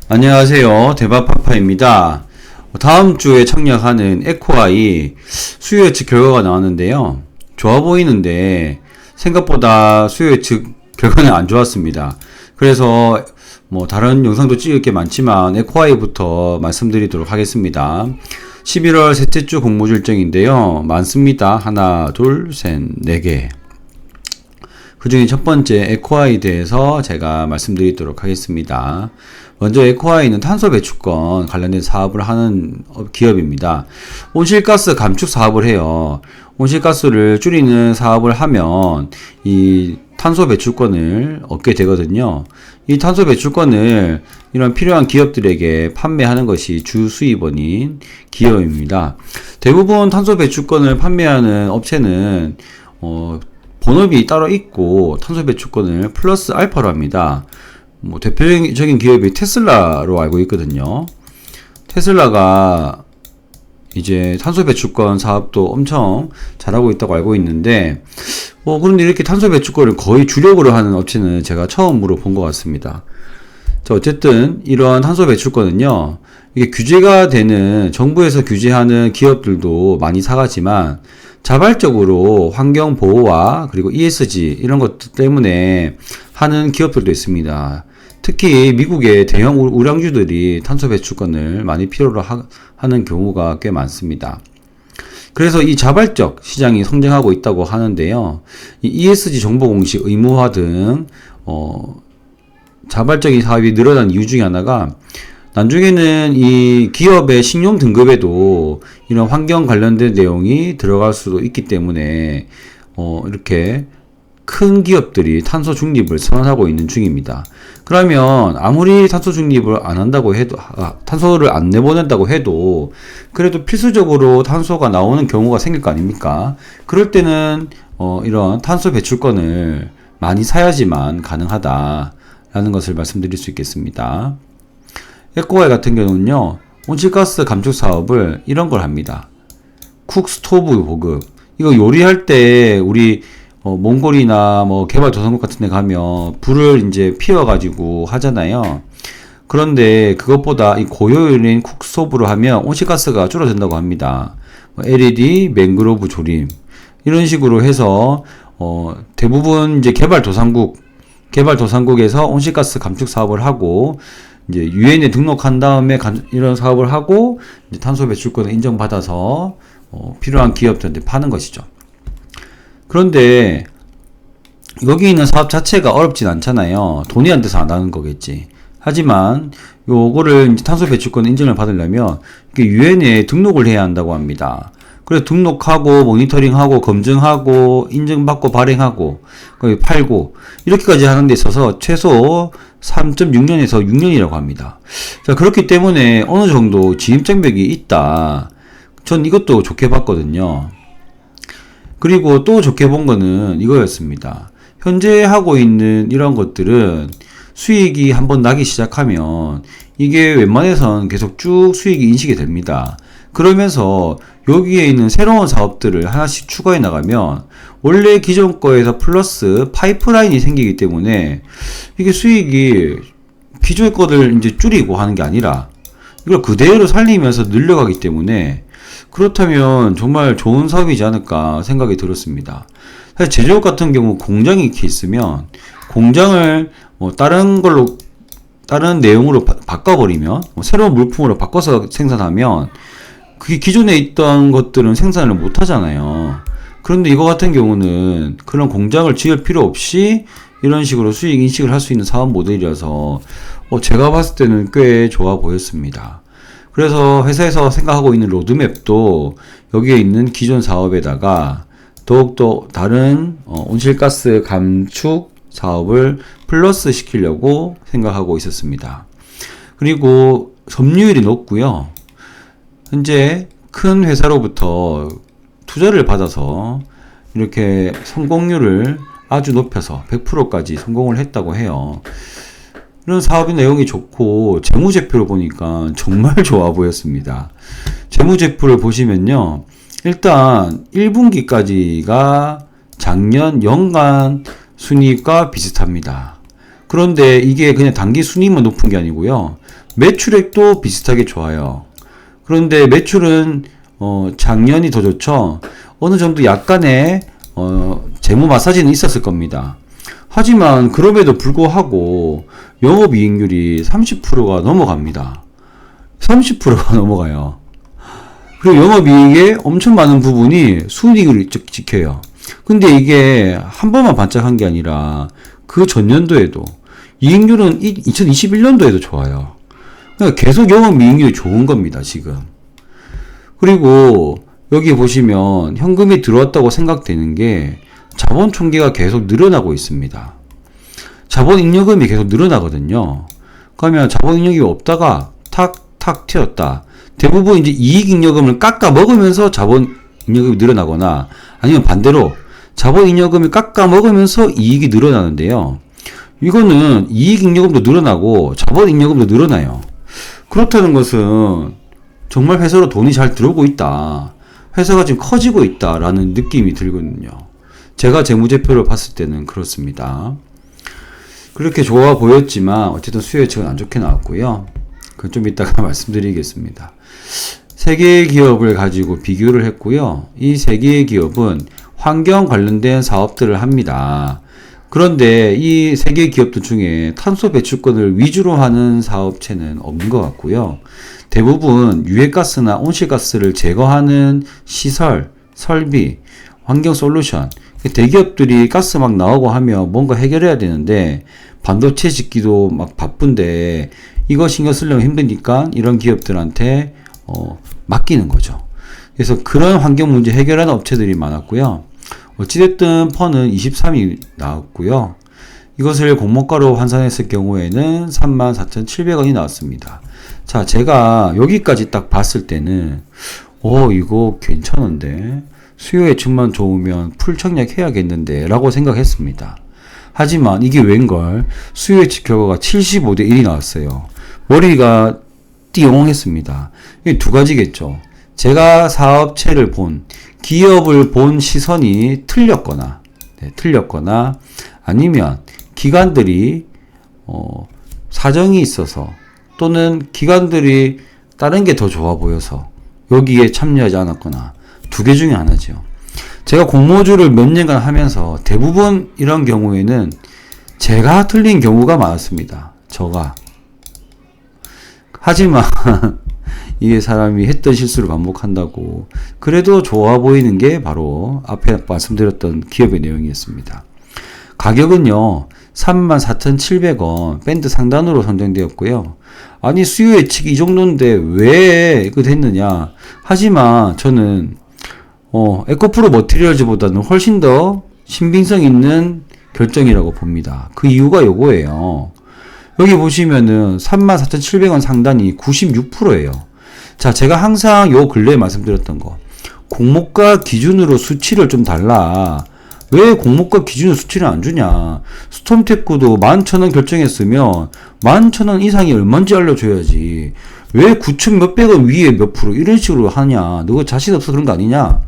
안녕하세요. 대박파파입니다. 다음 주에 청약하는 에코아이 수요 예측 결과가 나왔는데요. 좋아 보이는데 생각보다 수요 예측 결과는 안 좋았습니다. 그래서 다른 영상도 찍을 게 많지만 에코아이부터 말씀드리도록 하겠습니다. 11월 셋째 주 공모주 일정인데요. 많습니다. 하나, 둘, 셋, 네 개. 그 중에 첫 번째 에코아이에 대해서 제가 말씀드리도록 하겠습니다. 먼저 에코아이는 탄소 배출권 관련된 사업을 하는 기업입니다. 온실가스 감축 사업을 해요. 온실가스를 줄이는 사업을 하면 이 탄소 배출권을 얻게 되거든요. 이 탄소 배출권을 이런 필요한 기업들에게 판매하는 것이 주 수입원인 기업입니다. 대부분 탄소 배출권을 판매하는 업체는 본업이 따로 있고 탄소 배출권을 플러스 알파로 합니다. 대표적인 기업이 테슬라로 알고 있거든요. 테슬라가 이제 탄소 배출권 사업도 엄청 잘하고 있다고 알고 있는데, 그런데 이렇게 탄소 배출권을 거의 주력으로 하는 업체는 제가 처음으로 본 것 같습니다. 자, 어쨌든 이러한 탄소 배출권은요, 이게 규제가 되는, 정부에서 규제하는 기업들도 많이 사가지만 자발적으로 환경 보호와 그리고 ESG 이런 것들 때문에 하는 기업들도 있습니다. 특히 미국의 대형 우량주들이 탄소 배출권을 많이 필요로 하는 경우가 꽤 많습니다. 그래서 이 자발적 시장이 성장하고 있다고 하는데요. 이 ESG 정보 공시 의무화 등 자발적인 사업이 늘어난 이유 중에 하나가, 나중에는 이 기업의 신용 등급에도 이런 환경 관련된 내용이 들어갈 수도 있기 때문에 이렇게 큰 기업들이 탄소 중립을 선언하고 있는 중입니다. 그러면 아무리 탄소 중립을 안 한다고 해도, 탄소를 안 내보낸다고 해도 그래도 필수적으로 탄소가 나오는 경우가 생길 거 아닙니까? 그럴 때는 이런 탄소 배출권을 많이 사야지만 가능하다라는 것을 말씀드릴 수 있겠습니다. 에코아이 같은 경우는요, 온실가스 감축 사업을 이런 걸 합니다. 쿡 스토브 보급. 이거 요리할 때 우리 몽골이나 개발도상국 같은 데 가면 불을 이제 피워가지고 하잖아요. 그런데 그것보다 이 고효율인 쿡 스토브로 하면 온실가스가 줄어든다고 합니다. LED, 맹그로브 조림. 이런 식으로 해서, 대부분 이제 개발도상국에서 온실가스 감축 사업을 하고, 이제 유엔에 등록한 다음에 이런 사업을 하고 이제 탄소 배출권을 인정받아서 필요한 기업들한테 파는 것이죠. 그런데 여기 있는 사업 자체가 어렵진 않잖아요. 돈이 안 돼서 안 하는 거겠지. 하지만 요거를 이제 탄소 배출권 인정을 받으려면 이게 유엔에 등록을 해야 한다고 합니다. 그래서 등록하고 모니터링하고 검증하고 인증받고 발행하고 거기 팔고 이렇게까지 하는 데 있어서 최소 3.6년에서 6년이라고 합니다. 자, 그렇기 때문에 어느 정도 진입장벽이 있다. 전 이것도 좋게 봤거든요. 그리고 또 좋게 본 거는 이거였습니다. 현재 하고 있는 이런 것들은 수익이 한번 나기 시작하면 이게 웬만해선 계속 쭉 수익이 인식이 됩니다. 그러면서 여기에 있는 새로운 사업들을 하나씩 추가해 나가면 원래 기존 거에서 플러스 파이프라인이 생기기 때문에 이게 수익이 기존 거를 이제 줄이고 하는 게 아니라 이걸 그대로 살리면서 늘려가기 때문에, 그렇다면 정말 좋은 사업이지 않을까 생각이 들었습니다. 사실 제조업 같은 경우 공장이 이렇게 있으면 공장을 다른 내용으로 바꿔버리면, 새로운 물품으로 바꿔서 생산하면 그게 기존에 있던 것들은 생산을 못 하잖아요. 그런데 이거 같은 경우는 그런 공장을 지을 필요 없이 이런 식으로 수익 인식을 할 수 있는 사업 모델이라서 제가 봤을 때는 꽤 좋아 보였습니다. 그래서 회사에서 생각하고 있는 로드맵도 여기에 있는 기존 사업에다가 더욱더 다른 온실가스 감축 사업을 플러스 시키려고 생각하고 있었습니다. 그리고 점유율이 높고요. 현재 큰 회사로부터 투자를 받아서 이렇게 성공률을 아주 높여서 100%까지 성공을 했다고 해요. 이런 사업의 내용이 좋고 재무제표를 보니까 정말 좋아 보였습니다. 재무제표를 보시면요, 일단 1분기까지가 작년 연간 순이익과 비슷합니다. 그런데 이게 그냥 단기 순이익만 높은 게 아니고요, 매출액도 비슷하게 좋아요. 그런데 매출은 작년이 더 좋죠. 어느 정도 약간의 재무 마사지는 있었을 겁니다. 하지만 그럼에도 불구하고 영업이익률이 30%가 넘어갑니다. 30%가 넘어가요. 그리고 영업이익의 엄청 많은 부분이 순이익을 지켜요. 근데 이게 한 번만 반짝한 게 아니라 그 전년도에도 이익률은 2021년도에도 좋아요. 그러니까 계속 영업이익률이 좋은 겁니다, 지금. 그리고 여기 보시면 현금이 들어왔다고 생각되는 게 자본 총계가 계속 늘어나고 있습니다. 자본 잉여금이 계속 늘어나거든요. 그러면 자본 잉여금이 없다가 탁 튀었다. 대부분 이제 이익 잉여금을 깎아 먹으면서 자본 잉여금이 늘어나거나 아니면 반대로 자본 잉여금이 깎아 먹으면서 이익이 늘어나는데요. 이거는 이익 잉여금도 늘어나고 자본 잉여금도 늘어나요. 그렇다는 것은 정말 회사로 돈이 잘 들어오고 있다. 회사가 지금 커지고 있다라는 느낌이 들거든요. 제가 재무제표를 봤을 때는 그렇습니다. 그렇게 좋아 보였지만 어쨌든 수요 예측은 안 좋게 나왔고요. 그건 좀 이따가 말씀드리겠습니다. 세 개의 기업을 가지고 비교를 했고요. 이 세 개의 기업은 환경 관련된 사업들을 합니다. 그런데 이 세 개의 기업들 중에 탄소 배출권을 위주로 하는 사업체는 없는 것 같고요. 대부분 유해가스나 온실가스를 제거하는 시설, 설비, 환경 솔루션, 대기업들이 가스 막 나오고 하면 뭔가 해결해야 되는데 반도체 짓기도 막 바쁜데 이거 신경 쓰려면 힘드니까 이런 기업들한테 맡기는 거죠. 그래서 그런 환경 문제 해결하는 업체들이 많았고요. 어찌됐든 펀은 23이 나왔고요. 이것을 공모가로 환산했을 경우에는 34,700원이 나왔습니다. 자, 제가 여기까지 딱 봤을 때는 이거 괜찮은데 수요 예측만 좋으면 풀 청약해야겠는데 라고 생각했습니다. 하지만 이게 웬걸 수요 예측 결과가 75대 1이 나왔어요. 머리가 띠용했습니다. 이게 두 가지겠죠. 제가 사업체를 본, 기업을 본 시선이 틀렸거나 아니면 기관들이 사정이 있어서 또는 기관들이 다른 게 더 좋아 보여서 여기에 참여하지 않았거나 두 개 중에 하나죠. 제가 공모주를 몇 년간 하면서 대부분 이런 경우에는 제가 틀린 경우가 많았습니다. 하지만 이게 사람이 했던 실수를 반복한다고 그래도 좋아 보이는 게 바로 앞에 말씀드렸던 기업의 내용이었습니다. 가격은요 34,700원 밴드 상단으로 선정되었고요. 아니 수요 예측이 이 정도인데 왜 이거 됐느냐. 하지만 저는 에코프로 머티리얼즈보다는 훨씬 더 신빙성 있는 결정이라고 봅니다. 그 이유가 요거예요. 여기 보시면은 34,700원 상단이 96%예요. 자, 제가 항상 요 근래에 말씀드렸던 거. 공모가 기준으로 수치를 좀 달라. 왜 공모가 기준으로 수치를 안 주냐. 스톰테크도 11,000원 결정했으면 11,000원 이상이 얼마인지 알려줘야지. 왜 9천 몇백 원 위에 몇 프로 이런 식으로 하냐. 너 자신 없어 그런 거 아니냐.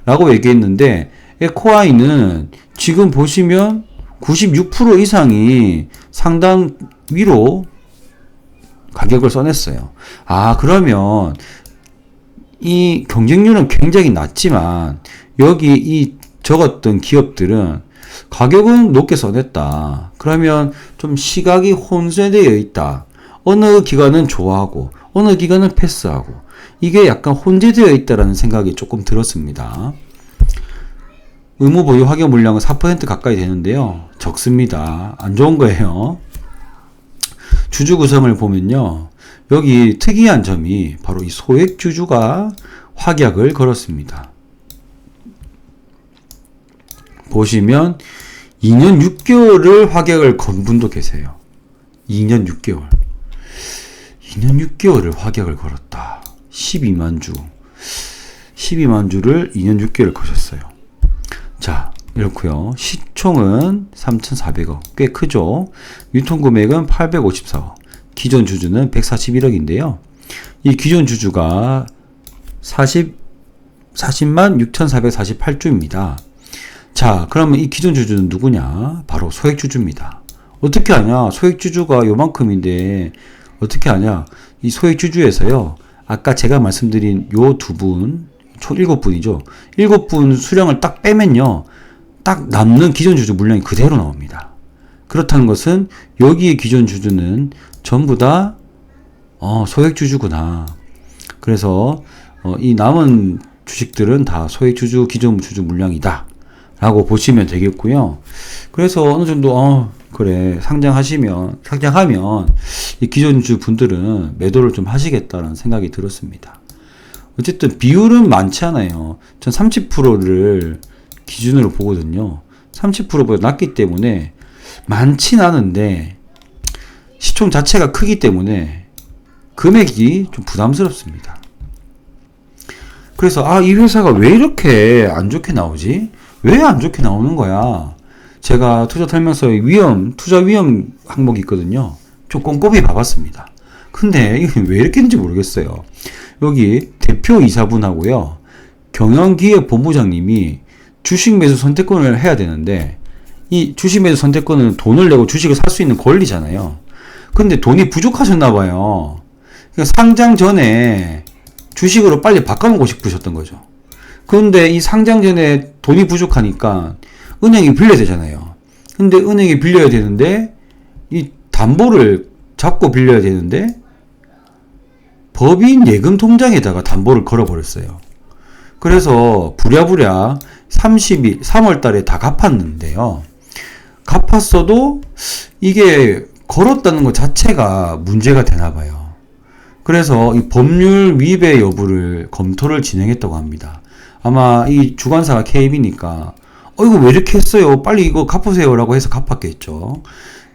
라고 얘기했는데 에코아이는 지금 보시면 96% 이상이 상단 위로 가격을 써냈어요. 그러면 이 경쟁률은 굉장히 낮지만 여기 이 적었던 기업들은 가격은 높게 써냈다. 그러면 좀 시각이 혼재되어 있다. 어느 기관은 좋아하고 어느 기관은 패스하고 이게 약간 혼재되어 있다라는 생각이 조금 들었습니다. 의무 보유 확여 물량은 4% 가까이 되는데요. 적습니다. 안 좋은 거예요. 주주 구성을 보면요. 여기 특이한 점이 바로 이 소액 주주가 확약을 걸었습니다. 보시면 2년 6개월을 확약을 건 분도 계세요. 2년 6개월. 2년 6개월을 확약을 걸었다. 12만 주. 12만 주를 2년 6개월 거셨어요. 자, 이렇고요. 시총은 3,400억. 꽤 크죠. 유통금액은 854억. 기존 주주는 141억인데요. 이 기존 주주가 40만 6,448주입니다. 자, 그러면 이 기존 주주는 누구냐? 바로 소액주주입니다. 어떻게 하냐? 소액주주가 요만큼인데 어떻게 하냐? 이 소액주주에서요. 아까 제가 말씀드린 요 두 분, 총 7분이죠. 7분 수령을 딱 빼면요. 딱 남는 기존 주주 물량이 그대로 나옵니다. 그렇다는 것은 여기의 기존 주주는 전부 다 소액주주구나. 그래서 이 남은 주식들은 다 소액주주, 기존 주주 물량이다 라고 보시면 되겠고요. 그래서 어느 정도 그래 상장하면 이 기존 주 분들은 매도를 좀 하시겠다는 생각이 들었습니다. 어쨌든 비율은 많지 않아요. 전 30%를 기준으로 보거든요. 30%보다 낮기 때문에 많진 않은데 시총 자체가 크기 때문에 금액이 좀 부담스럽습니다. 그래서 이 회사가 왜 이렇게 안 좋게 나오지? 왜 안 좋게 나오는 거야? 제가 투자 설명서에 투자 위험 항목이 있거든요. 좀 꼼꼼히 봐봤습니다. 근데 이게 왜 이렇게 했는지 모르겠어요. 여기 대표 이사분하고요. 경영기획본부장님이 주식 매수 선택권을 해야 되는데 이 주식 매수 선택권은 돈을 내고 주식을 살 수 있는 권리잖아요. 근데 돈이 부족하셨나봐요. 그러니까 상장 전에 주식으로 빨리 바꿔놓고 싶으셨던 거죠. 그런데 이 상장 전에 돈이 부족하니까 은행이 빌려야 되잖아요. 근데 은행이 빌려야 되는데 이 담보를 잡고 빌려야 되는데 법인 예금 통장에다가 담보를 걸어버렸어요. 그래서 부랴부랴 30일, 3월 달에 다 갚았는데요. 갚았어도 이게 걸었다는 것 자체가 문제가 되나 봐요. 그래서 이 법률 위배 여부를 검토를 진행했다고 합니다. 아마 이 주관사가 KB니까 이거 왜 이렇게 했어요? 빨리 이거 갚으세요 라고 해서 갚았겠죠.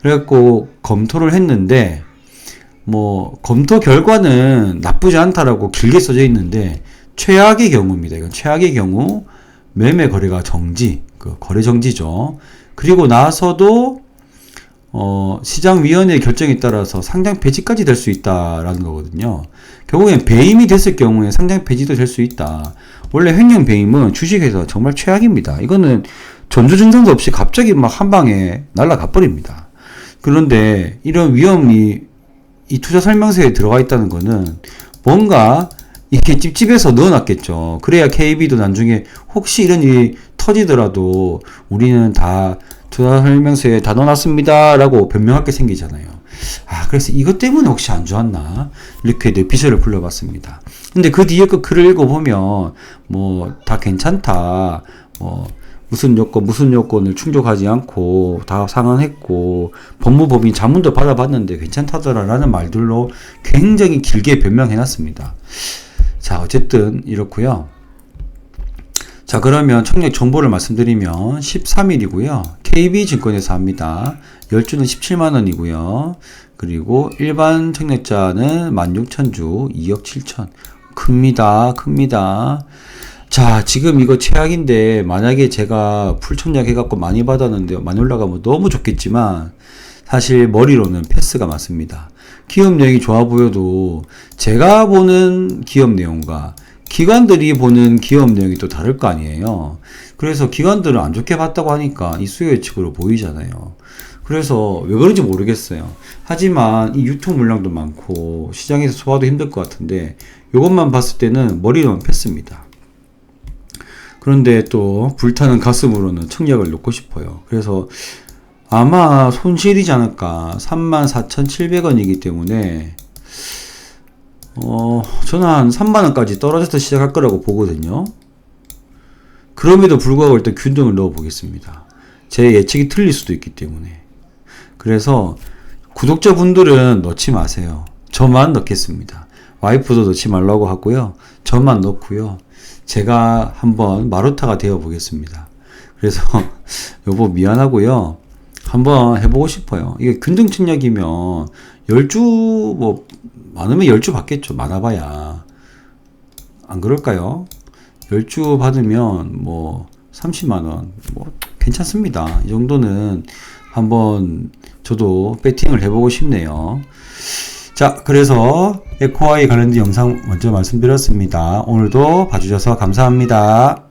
그래갖고 검토를 했는데 검토 결과는 나쁘지 않다라고 길게 써져 있는데 최악의 경우입니다. 이건 최악의 경우 매매 거래가 정지, 거래 정지죠. 그리고 나서도 시장위원회의 결정에 따라서 상장 폐지까지 될 수 있다라는 거거든요. 결국엔 배임이 됐을 경우에 상장 폐지도 될 수 있다. 원래 횡령 배임은 주식에서 정말 최악입니다. 이거는 전조 증상도 없이 갑자기 막 한 방에 날아가 버립니다. 그런데 이런 위험이 이 투자 설명서에 들어가 있다는 거는 뭔가 이렇게 찝찝해서 넣어놨겠죠. 그래야 KB도 나중에 혹시 이런 일이 터지더라도 우리는 다 투자 설명서에 다 넣어놨습니다 라고 변명할 게 생기잖아요. 그래서 이것 때문에 혹시 안 좋았나 이렇게 뇌피셜을 불러봤습니다. 근데 그 뒤에 그 글을 읽어보면 다 괜찮다, 무슨 요건을 충족하지 않고 다 상환했고 법무법인 자문도 받아봤는데 괜찮다더라라는 말들로 굉장히 길게 변명해놨습니다. 자, 어쨌든 이렇고요. 자, 그러면 청약 정보를 말씀드리면 13일이고요. KB증권에서 합니다. 10주는 17만원이고요. 그리고 일반 청약자는 16,000주 2억 7천. 큽니다. 자, 지금 이거 최악인데 만약에 제가 풀청약 해갖고 많이 받았는데 많이 올라가면 너무 좋겠지만 사실 머리로는 패스가 맞습니다. 기업 내용이 좋아 보여도 제가 보는 기업 내용과 기관들이 보는 기업 내용이 또 다를 거 아니에요. 그래서 기관들은 안 좋게 봤다고 하니까 이 수요 예측으로 보이잖아요. 그래서 왜 그런지 모르겠어요. 하지만 이 유통 물량도 많고 시장에서 소화도 힘들 것 같은데 이것만 봤을 때는 머리로는 패스입니다. 그런데 또 불타는 가슴으로는 청약을 놓고 싶어요. 그래서 아마 손실이지 않을까. 34,700원이기 때문에 저는 한 3만원까지 떨어져서 시작할 거라고 보거든요. 그럼에도 불구하고 일단 균등을 넣어 보겠습니다. 제 예측이 틀릴 수도 있기 때문에. 그래서 구독자분들은 넣지 마세요. 저만 넣겠습니다. 와이프도 넣지 말라고 하고요. 저만 넣고요. 제가 한번 마루타가 되어 보겠습니다. 그래서 여보 미안하고요. 한번 해보고 싶어요. 이게 균등 청약이면 10주 많으면 10주 받겠죠. 많아봐야. 안 그럴까요? 10주 받으면 30만원 괜찮습니다. 이 정도는 한번 저도 배팅을 해보고 싶네요. 자, 그래서 에코아이 관련된 영상 먼저 말씀드렸습니다. 오늘도 봐주셔서 감사합니다.